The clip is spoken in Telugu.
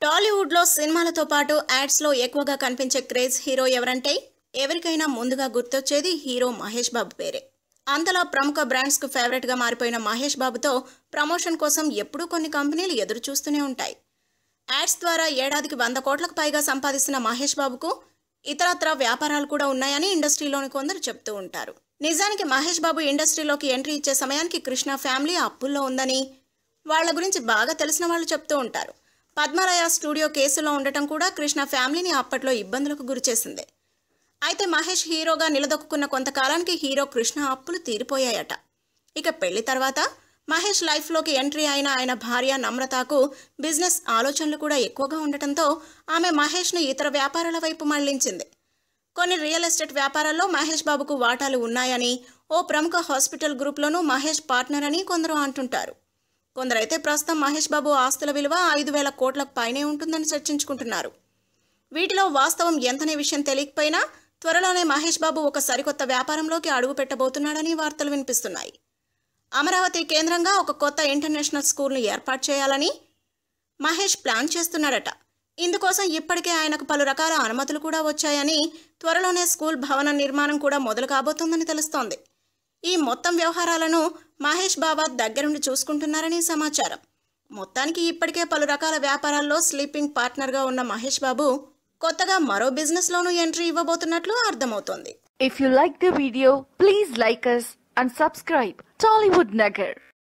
టాలీవుడ్ లో సినిమాలతో పాటు యాడ్స్ లో ఎక్కువగా కనిపించే క్రేజ్ హీరో ఎవరంటే ఎవరికైనా ముందుగా గుర్తొచ్చేది హీరో మహేష్ బాబు పేరే. అంతలా ప్రముఖ బ్రాండ్స్ కు ఫేవరెట్ గా మారిపోయిన మహేష్ బాబుతో ప్రమోషన్ కోసం ఎప్పుడూ కొన్ని కంపెనీలు ఎదురు చూస్తూనే ఉంటాయి. యాడ్స్ ద్వారా ఏడాదికి 100 కోట్లకు పైగా సంపాదిస్తున్న మహేష్ బాబుకు ఇతరత్ర వ్యాపారాలు కూడా ఉన్నాయని ఇండస్ట్రీలోని కొందరు చెప్తూ ఉంటారు. నిజానికి మహేష్ బాబు ఇండస్ట్రీలోకి ఎంట్రీ ఇచ్చే సమయానికి కృష్ణ ఫ్యామిలీ అప్పుల్లో ఉందని వాళ్ల గురించి బాగా తెలిసిన వాళ్ళు చెప్తూ ఉంటారు. పద్మలయ స్టూడియో కేసులో ఉండటం కూడా కృష్ణ ఫ్యామిలీని అప్పట్లో ఇబ్బందులకు గురిచేసింది. అయితే మహేష్ హీరోగా నిలదొక్కున్న కొంతకాలానికి హీరో కృష్ణ అప్పులు తీరిపోయాయట. ఇక పెళ్లి తర్వాత మహేష్ లైఫ్లోకి ఎంట్రీ అయిన ఆయన భార్య నమ్రతకు బిజినెస్ ఆలోచనలు కూడా ఎక్కువగా ఉండటంతో ఆమె మహేష్ను ఇతర వ్యాపారాల వైపు మళ్లించింది. కొన్ని రియల్ ఎస్టేట్ వ్యాపారాల్లో మహేష్ బాబుకు వాటాలు ఉన్నాయని, ఓ ప్రముఖ హాస్పిటల్ గ్రూప్లోనూ మహేష్ పార్ట్నర్ అని కొందరు అంటుంటారు. కొందరైతే ప్రస్తుతం మహేష్ బాబు ఆస్తుల విలువ 5,000 కోట్లకు పైనే ఉంటుందని చర్చించుకుంటున్నారు. వీటిలో వాస్తవం ఎంతనే విషయం తెలియకపోయినా త్వరలోనే మహేష్ బాబు ఒక సరికొత్త వ్యాపారంలోకి అడుగు పెట్టబోతున్నాడని వార్తలు వినిపిస్తున్నాయి. అమరావతి కేంద్రంగా ఒక కొత్త ఇంటర్నేషనల్ స్కూల్ను ఏర్పాటు చేయాలని మహేష్ ప్లాన్ చేస్తున్నాడట. ఇందుకోసం ఇప్పటికే ఆయనకు పలు రకాల అనుమతులు కూడా వచ్చాయని, త్వరలోనే స్కూల్ భవన నిర్మాణం కూడా మొదలు కాబోతోందని తెలుస్తోంది. ఈ మొత్తం వ్యవహారాలను మహేష్ బాబా దగ్గరుండి చూసుకుంటున్నారని సమాచారం. మొత్తానికి ఇప్పటికే పలు రకాల వ్యాపారాల్లో స్లీపింగ్ పార్ట్నర్గా ఉన్న మహేష్ బాబు కొత్తగా మరో బిజినెస్లోనూ ఎంట్రీ ఇవ్వబోతున్నట్లు అర్థమవుతోంది. If you like the video, please like us and subscribe Tollywood Nagar.